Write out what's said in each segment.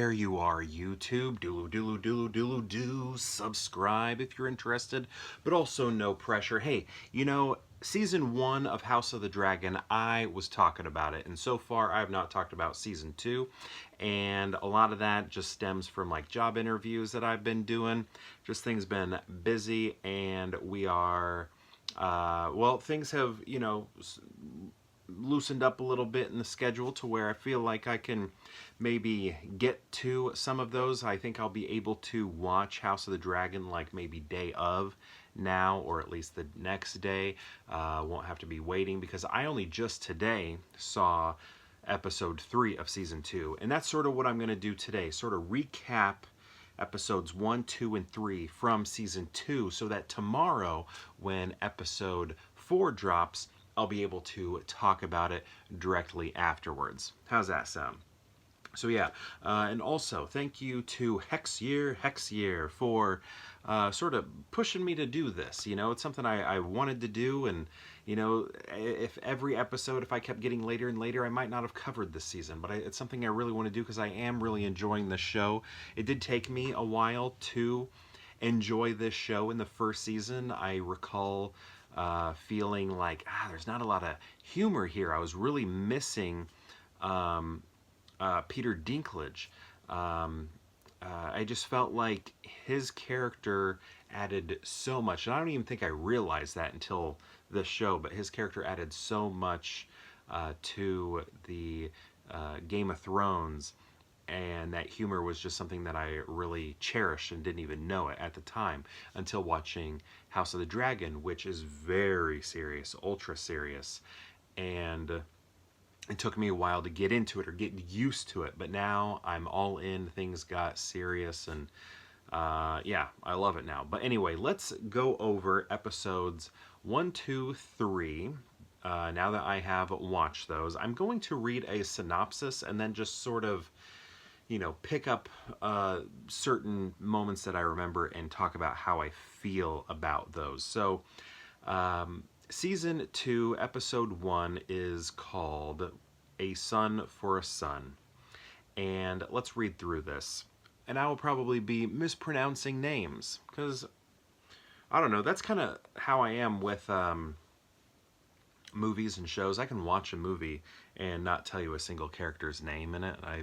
there you are, YouTube. Do subscribe if you're interested, but also no pressure. Hey, season 1 of House of the Dragon, I was talking about it, and so far I have not talked about season 2, and a lot of that just stems from like job interviews that I've been doing. Just things been busy, and we are, well, things have, loosened up a little bit in the schedule to where I feel like I can maybe get to some of those. I think I'll be able to watch House of the Dragon like maybe day of now, or at least the next day. Won't have to be waiting, because I only just today saw episode 3 of season 2, and that's sort of what I'm going to do today, sort of recap episodes 1, 2, and 3 from season 2, so that tomorrow when episode 4 drops, I'll be able to talk about it directly afterwards. How's that sound? So yeah, and also thank you to Hexier for sort of pushing me to do this. It's something I wanted to do, and if every episode, if I kept getting later and later, I might not have covered this season, but it's something I really want to do because I am really enjoying the show. It did take me a while to enjoy this show in the first season. I recall feeling like, there's not a lot of humor here. I was really missing Peter Dinklage. I just felt like his character added so much, and I don't even think I realized that until this show, but his character added so much to the Game of Thrones, and that humor was just something that I really cherished and didn't even know it at the time until watching House of the Dragon, which is very serious, ultra serious, and it took me a while to get into it or get used to it, but now I'm all in. Things got serious, and yeah, I love it now. But anyway, let's go over episodes 1, 2, 3. Now that I have watched those, I'm going to read a synopsis and then just sort of pick up certain moments that I remember and talk about how I feel about those. So, Season 2, Episode 1 is called A Son for a Son. And let's read through this. And I will probably be mispronouncing names, because, I don't know, that's kind of how I am with movies and shows. I can watch a movie and not tell you a single character's name in it. I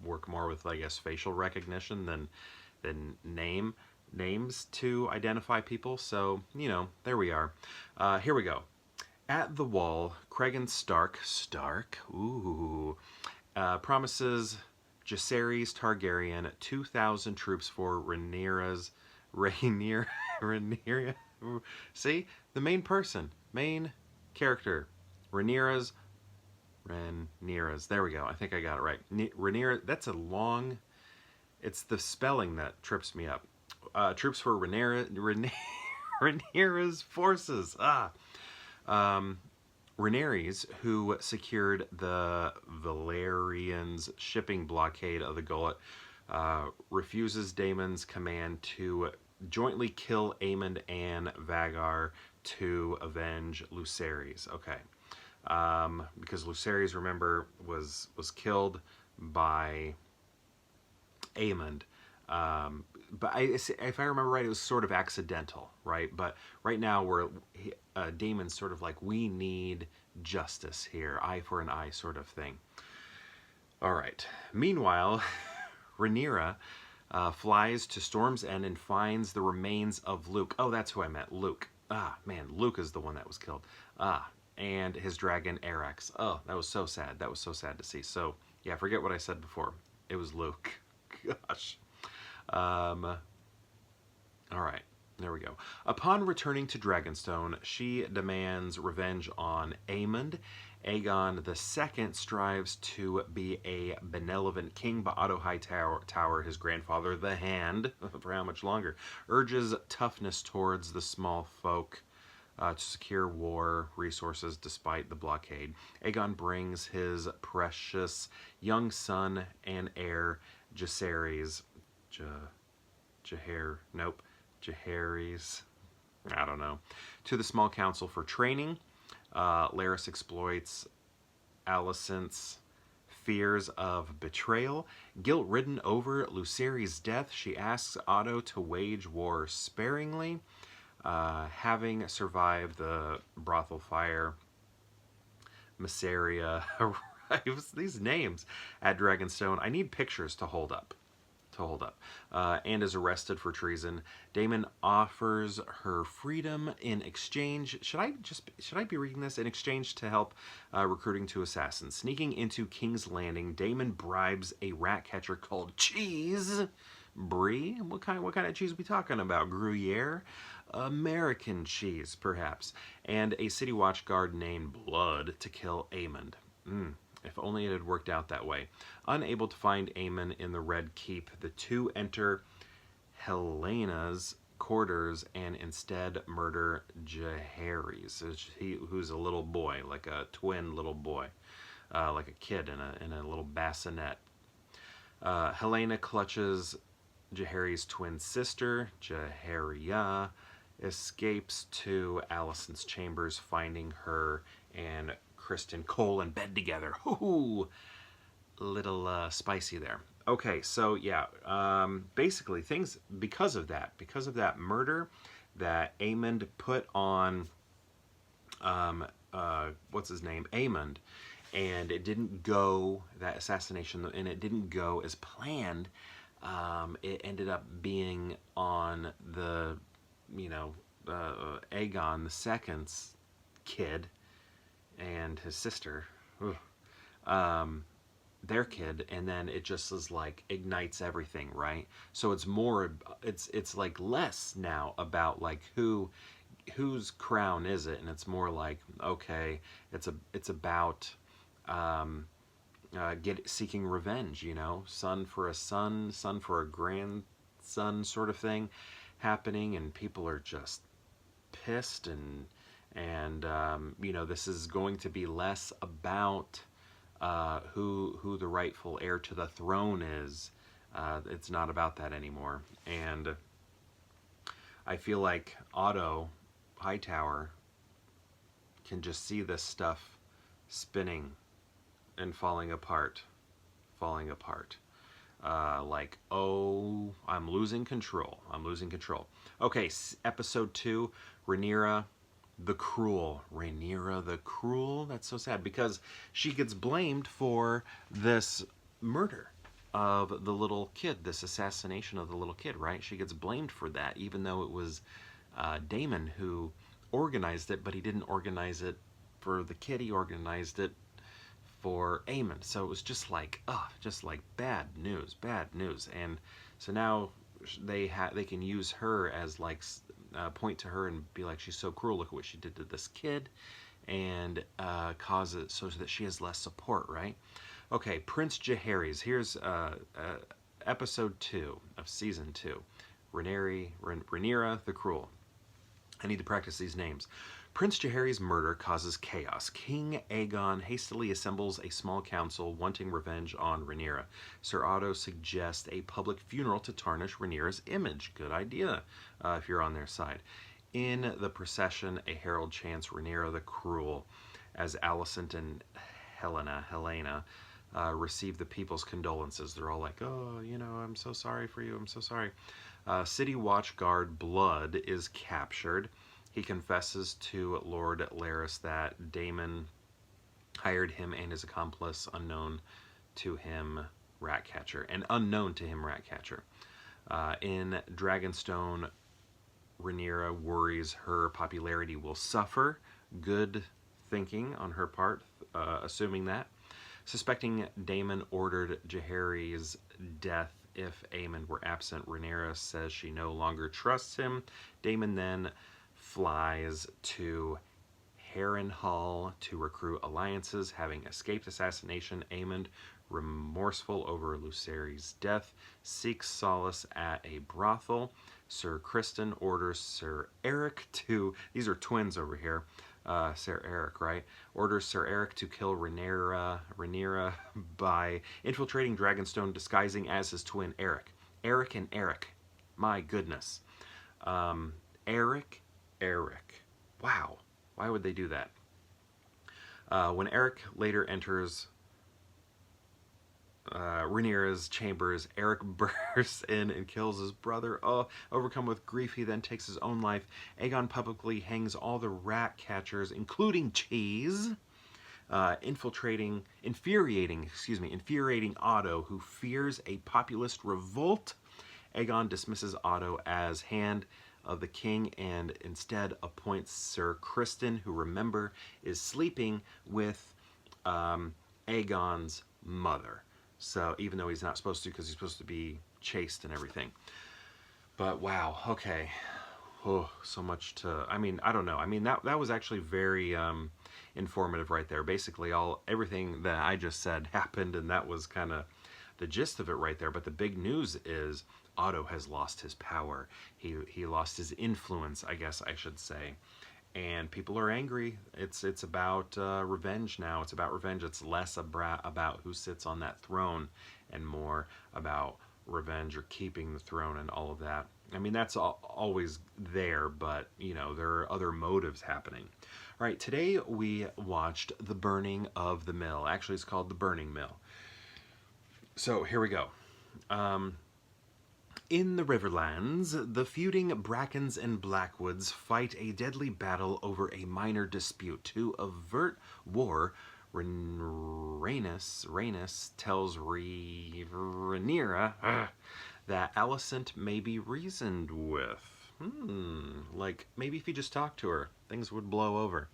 work more with, I guess, facial recognition than names to identify people. So, there we are. Here we go. At the Wall, Cregan Stark, promises Jacaerys Targaryen 2,000 troops for Rhaenyra. See? The main character. Rhaenyra's. There we go. I think I got it right. Rhaenyra, that's a long... It's the spelling that trips me up. Troops for Rhaenyra's forces. Rhaenys, who secured the Velaryons shipping blockade of the Gullet, refuses Daemon's command to jointly kill Aemond and Vhagar to avenge Lucerys. Okay. Because Lucerys, remember, was killed by Aemond. But if I remember right, it was sort of accidental, right? But right now, Daemon's sort of like, we need justice here, eye for an eye sort of thing. All right. Meanwhile, Rhaenyra flies to Storm's End and finds the remains of Luke. Oh, that's who I meant, Luke. Man, Luke is the one that was killed. And his dragon, Arrax. Oh, that was so sad. That was so sad to see. So, yeah, forget what I said before. It was Luke. Gosh. All right, there we go. Upon returning to Dragonstone, she demands revenge on Aemond. Aegon II strives to be a benevolent king, but Otto Hightower, his grandfather, the Hand, for how much longer, urges toughness towards the small folk to secure war resources despite the blockade. Aegon brings his precious young son and heir, Jaehaerys, I don't know, to the small council for training. Larys exploits Alicent's fears of betrayal. Guilt-ridden over Lucerys' death, she asks Otto to wage war sparingly. Having survived the brothel fire, Mysaria arrives. These names at Dragonstone. I need pictures to hold up. And is arrested for treason. Daemon offers her freedom in exchange. Should I be reading this? In exchange to help recruiting two assassins. Sneaking into King's Landing, Daemon bribes a ratcatcher called Cheese. Brie? What kind of cheese are we talking about? Gruyere? American cheese, perhaps. And a city watch guard named Blood to kill Aemond. If only it had worked out that way. Unable to find Aemon in the Red Keep, the two enter Helena's quarters and instead murder Jaehaerys, who's a little boy, like a twin little boy, like a kid in a little bassinet. Helena clutches Jaehaerys' twin sister, Jaehaerys, escapes to Alicent's chambers, finding her and Criston Cole in bed together. Ooh, little spicy there. Okay, so yeah, basically things because of that murder that Aemond put on, what's his name, Aemond, and it didn't go, that assassination, and it didn't go as planned. It ended up being on the, Aegon II's kid and his sister, their kid, and then it just is like ignites everything, right? So it's more, it's like less now about like whose crown is it, and it's more like, okay, it's about seeking revenge, son for a son for a grandson sort of thing happening, and people are just pissed, and this is going to be less about who the rightful heir to the throne is. It's not about that anymore, and I feel like Otto Hightower can just see this stuff spinning and falling apart. Like, oh, I'm losing control. Okay, episode 2, Rhaenyra the Cruel. Rhaenyra the Cruel? That's so sad, because she gets blamed for this murder of the little kid, this assassination of the little kid, right? She gets blamed for that, even though it was Daemon who organized it, but he didn't organize it for the kid, he organized it for Aemond. So it was just like bad news. And so now they can use her as like point to her and be like, she's so cruel, look at what she did to this kid, and cause it so that she has less support, right? Okay, Prince Jaehaerys. Here's episode 2 of season 2. Rhaenyra the Cruel. I need to practice these names. Prince Jaehaerys' murder causes chaos. King Aegon hastily assembles a small council wanting revenge on Rhaenyra. Sir Otto suggests a public funeral to tarnish Rhaenyra's image. Good idea, if you're on their side. In the procession, a herald chants Rhaenyra the Cruel as Alicent and Helena receive the people's condolences. They're all like, oh, I'm so sorry for you, I'm so sorry. City watch guard Blood is captured. He confesses to Lord Larys that Daemon hired him and his accomplice, unknown to him, Ratcatcher. In Dragonstone, Rhaenyra worries her popularity will suffer. Good thinking on her part, assuming that. Suspecting Daemon ordered Jaehaerys' death if Aemond were absent, Rhaenyra says she no longer trusts him. Daemon then flies to Harrenhal to recruit alliances. Having escaped assassination, Aemond, remorseful over Lucerys' death, seeks solace at a brothel. Sir Criston orders Sir Eric to... These are twins over here. Sir Eric, right? Orders Sir Eric to kill Rhaenyra by infiltrating Dragonstone, disguising as his twin Eric. Eric and Eric. My goodness. Eric. Wow. Why would they do that? When Eric later enters Rhaenyra's chambers, Eric bursts in and kills his brother. Oh, overcome with grief, he then takes his own life. Aegon publicly hangs all the rat catchers, including Cheese, infuriating Otto, who fears a populist revolt. Aegon dismisses Otto as hand of the king and instead appoints Sir Criston, who, remember, is sleeping with Aegon's mother. So even though he's not supposed to, because he's supposed to be chaste and everything. But wow, okay. Oh, so much to, I mean, I don't know. I mean, that was actually very informative right there. Basically, everything that I just said happened, and that was kind of the gist of it right there. But the big news is Otto has lost his power. He lost his influence, I guess I should say. And people are angry. It's about revenge now. It's about revenge. It's less about who sits on that throne and more about revenge or keeping the throne and all of that. I mean, that's always there, but, you know, there are other motives happening. All right, today we watched The Burning of the Mill. Actually, it's called The Burning Mill. So, here we go. In the Riverlands, the feuding Brackens and Blackwoods fight a deadly battle over a minor dispute. To avert war, Rhaenys tells Rhaenyra that Alicent may be reasoned with. Like, maybe if you just talk to her, things would blow over.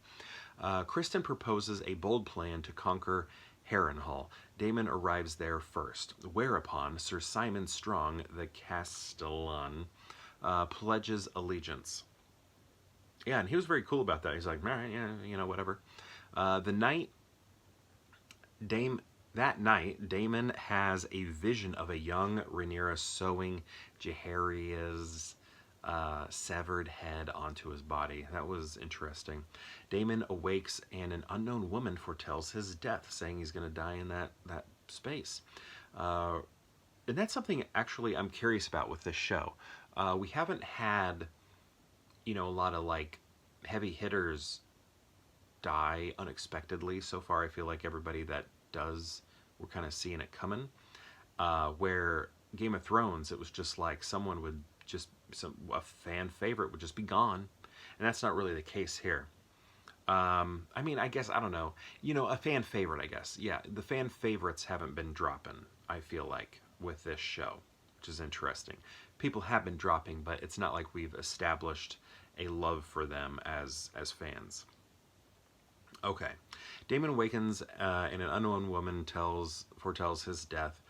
Criston proposes a bold plan to conquer Harrenhal. Daemon arrives there first, whereupon Sir Simon Strong, the Castellan, pledges allegiance. Yeah, and he was very cool about that. He's like, all right, yeah, you know, whatever. That night, Daemon has a vision of a young Rhaenyra sewing Jaehaerys' severed head onto his body. That was interesting. Daemon awakes and an unknown woman foretells his death, saying he's going to die in that space. And that's something actually I'm curious about with this show. We haven't had, you know, a lot of like heavy hitters die unexpectedly so far. I feel like everybody that does, we're kind of seeing it coming. Where Game of Thrones, it was just like someone would just, a fan favorite would just be gone. And that's not really the case here. I mean, I guess, I don't know. You know, a fan favorite, I guess. Yeah, the fan favorites haven't been dropping, I feel like, with this show, which is interesting. People have been dropping, but it's not like we've established a love for them as fans. Okay. Daemon awakens and an unknown woman foretells his death.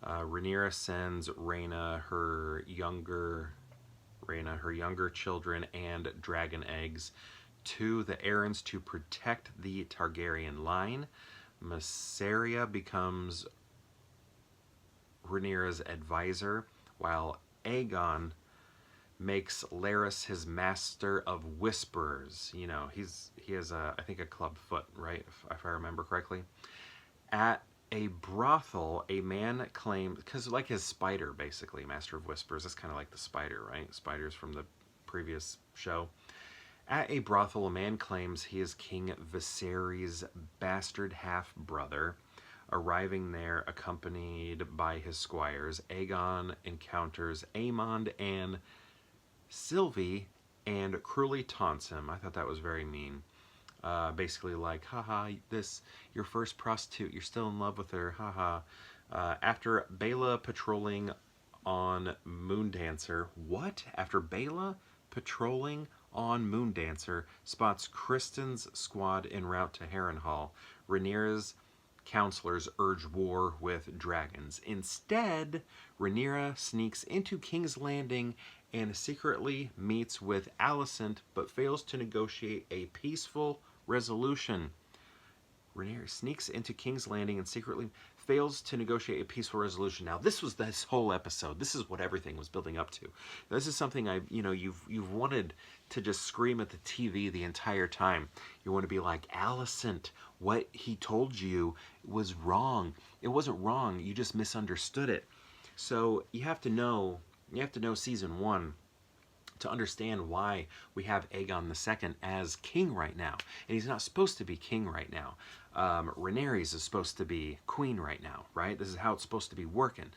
Rhaenyra sends Rhaena her younger children and dragon eggs to the errands to protect the Targaryen line. Mysaria becomes Rhaenyra's advisor, while Aegon makes Larys his master of whisperers. You know, he has I think a club foot, right? If I remember correctly. At a brothel, a man claimed, because like his spider, basically, master of whispers. That's kind of like the spider, right? Spiders from the previous show. At a brothel, a man claims he is King Viserys' bastard half-brother. Arriving there, accompanied by his squires, Aegon encounters Aemond and Sylvie and cruelly taunts him. I thought that was very mean. Basically like, haha, your first prostitute, you're still in love with her, haha. After Baela patrolling on Moondancer, what? After Baela patrolling on Moondancer spots Criston's squad en route to Harrenhal, Rhaenyra's counselors urge war with dragons. Instead, Rhaenyra sneaks into King's Landing and secretly meets with Alicent, but fails to negotiate a peaceful resolution. Rhaenyra sneaks into King's Landing and secretly fails to negotiate a peaceful resolution. Now, this was this whole episode. This is what everything was building up to. This is something you've wanted to just scream at the TV the entire time. You want to be like, Alicent, what he told you was wrong. It wasn't wrong. You just misunderstood it. So you have to know season 1 to understand why we have Aegon II as king right now. And he's not supposed to be king right now. Rhaenyra is supposed to be queen right now, right? This is how it's supposed to be working.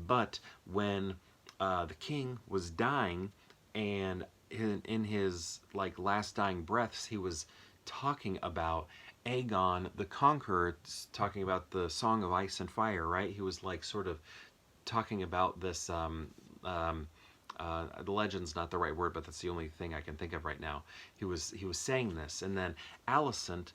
But when the king was dying, and in his like last dying breaths, he was talking about Aegon the Conqueror, talking about the Song of Ice and Fire, right? He was like sort of talking about this, the legend's not the right word, but that's the only thing I can think of right now. He was saying this, and then Alicent,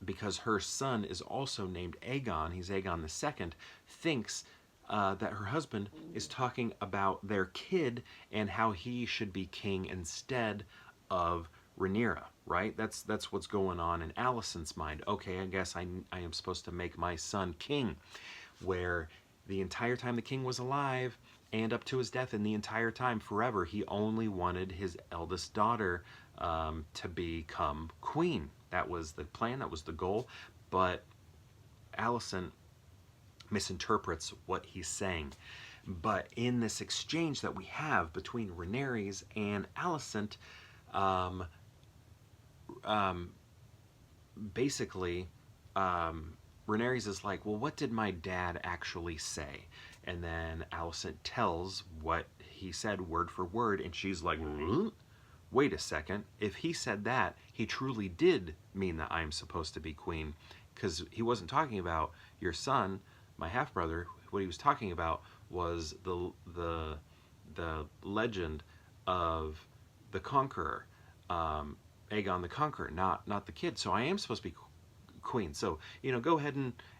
because her son is also named Aegon, he's Aegon II, thinks that her husband is talking about their kid and how he should be king instead of Rhaenyra, right? That's what's going on in Alicent's mind. Okay, I guess I am supposed to make my son king, where the entire time the king was alive and up to his death, and the entire time forever, he only wanted his eldest daughter to become queen. That was the plan, that was the goal, but Alicent misinterprets what he's saying. But in this exchange that we have between Rhaenyra and Alicent, basically, Rhaenyra is like, well, what did my dad actually say? And then Alicent tells what he said word for word, and she's like, wait a second. If he said that, he truly did mean that I'm supposed to be queen, because he wasn't talking about your son, my half-brother. What he was talking about was the legend of the Conqueror, Aegon the Conqueror, not the kid. So I am supposed to be queen. So, you know, go ahead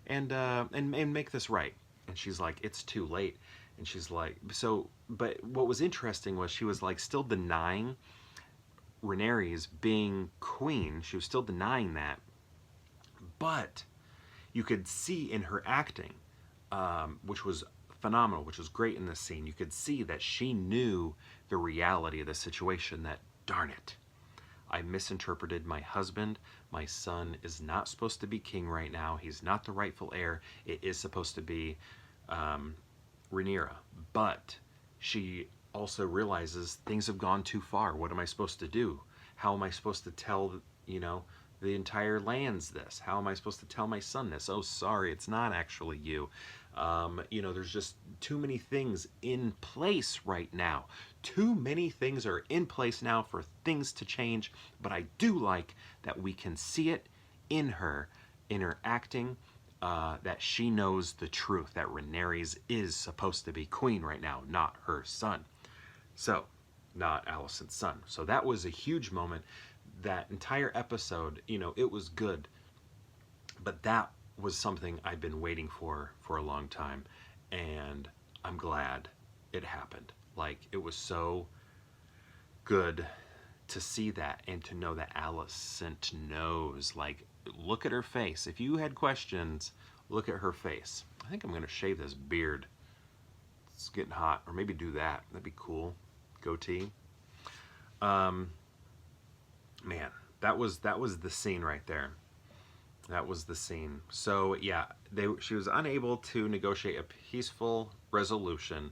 and make this right. And she's like, it's too late. And she's like, so, but what was interesting was she was like still denying Rhaenyra's being queen. She was still denying that. But you could see in her acting, which was phenomenal, which was great in this scene, you could see that she knew the reality of the situation, that, darn it, I misinterpreted my husband. My son is not supposed to be king right now. He's not the rightful heir. It is supposed to be Rhaenyra. But she also realizes things have gone too far. What am I supposed to do? How am I supposed to tell, you know, the entire lands this? How am I supposed to tell my son this? Oh, sorry, it's not actually you. You know, there's just too many things in place right now. Too many things are in place now for things to change, but I do like that we can see it in her acting, that she knows the truth, that Rhaenyra is supposed to be queen right now, not her son. So, not Alicent's son. So that was a huge moment. That entire episode, you know, it was good, but that was something I've been waiting for a long time, and I'm glad it happened. Like, it was so good to see that and to know that Alicent knows. Like, look at her face. If you had questions, look at her face. I think I'm going to shave this beard. It's getting hot. Or maybe do that. That'd be cool. Goatee. Man, that was the scene right there. That was the scene. So yeah, she was unable to negotiate a peaceful resolution,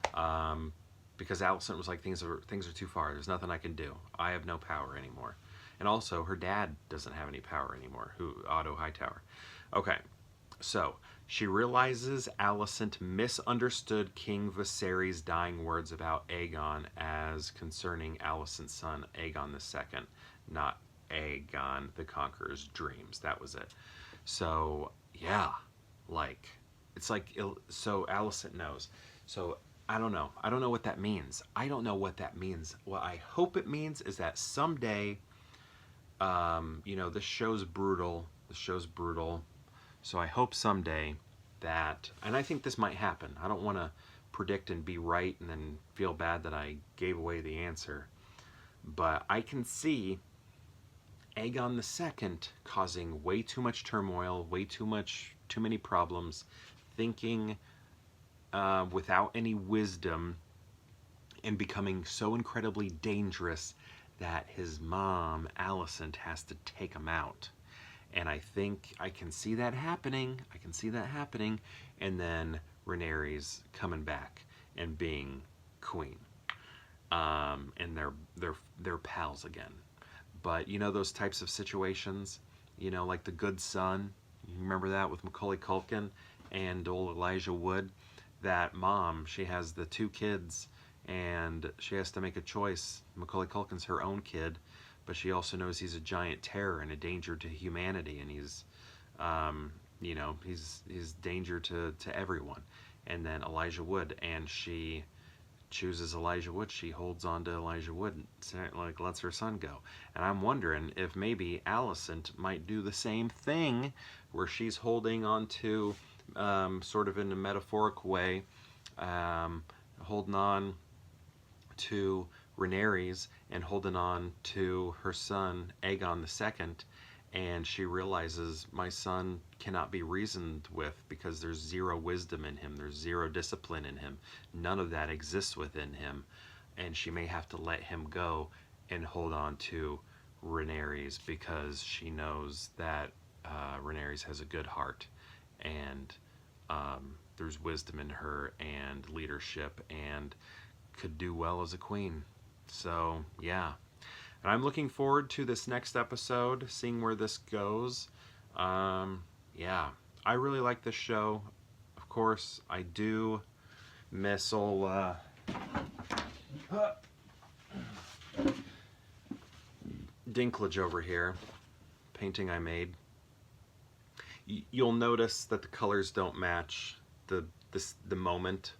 because Alicent was like, things are too far. There's nothing I can do. I have no power anymore. And also, her dad doesn't have any power anymore. Otto Hightower. Okay, so she realizes Alicent misunderstood King Viserys' dying words about Aegon as concerning Alicent's son, Aegon II, not Aegon the Conqueror's dreams. That was it. So, yeah, like, it's like, so Alicent knows. So, I don't know. I don't know what that means. I don't know what that means. What I hope it means is that someday, you know, this show's brutal. So I hope someday that, and I think this might happen. I don't want to predict and be right and then feel bad that I gave away the answer. But I can see Aegon II causing way too much turmoil, too many problems, thinking without any wisdom, and becoming so incredibly dangerous that his mom, Alicent, has to take him out. And I think I can see that happening. And then Rhaenyra's coming back and being queen. and they're pals again. But you know those types of situations, you know, like The Good Son. You remember that with Macaulay Culkin and old Elijah Wood? That mom, she has the two kids, and she has to make a choice. Macaulay Culkin's her own kid, but she also knows he's a giant terror and a danger to humanity, and he's, you know, he's danger to everyone. And then Elijah Wood, and she chooses Elijah Wood. She holds on to Elijah Wood, like lets her son go. And I'm wondering if maybe Alicent might do the same thing, where she's holding on to, sort of in a metaphoric way, holding on to Rhaenyra and holding on to her son Aegon II, and she realizes my son cannot be reasoned with because there's zero wisdom in him, there's zero discipline in him, none of that exists within him, and she may have to let him go and hold on to Rhaenyra because she knows that Rhaenyra has a good heart, and there's wisdom in her and leadership and could do well as a queen. So yeah, and I'm looking forward to this next episode, seeing where this goes. Yeah, I really like this show. Of course, I do miss old Dinklage over here, painting I made. You'll notice that the colors don't match the moment.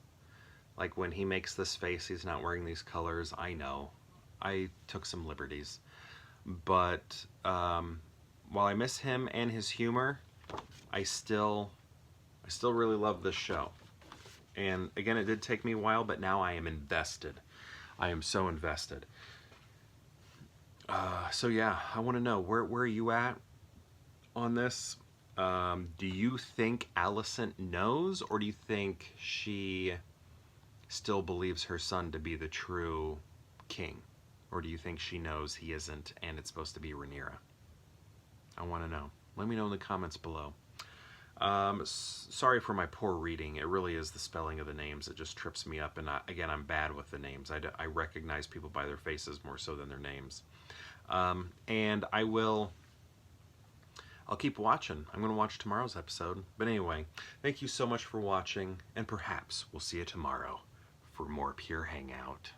Like when he makes this face, he's not wearing these colors. I know, I took some liberties, but while I miss him and his humor, I still really love this show. And again, it did take me a while, but now I am invested. I am so invested. So yeah, I want to know, where are you at on this? Do you think Alicent knows, or do you think she still believes her son to be the true king? Or do you think she knows he isn't and it's supposed to be Rhaenyra? I want to know. Let me know in the comments below. Sorry for my poor reading. It really is the spelling of the names. It just trips me up. And again, I'm bad with the names. I recognize people by their faces more so than their names. And I'll keep watching. I'm going to watch tomorrow's episode. But anyway, thank you so much for watching, and perhaps we'll see you tomorrow for more Pure Hangout.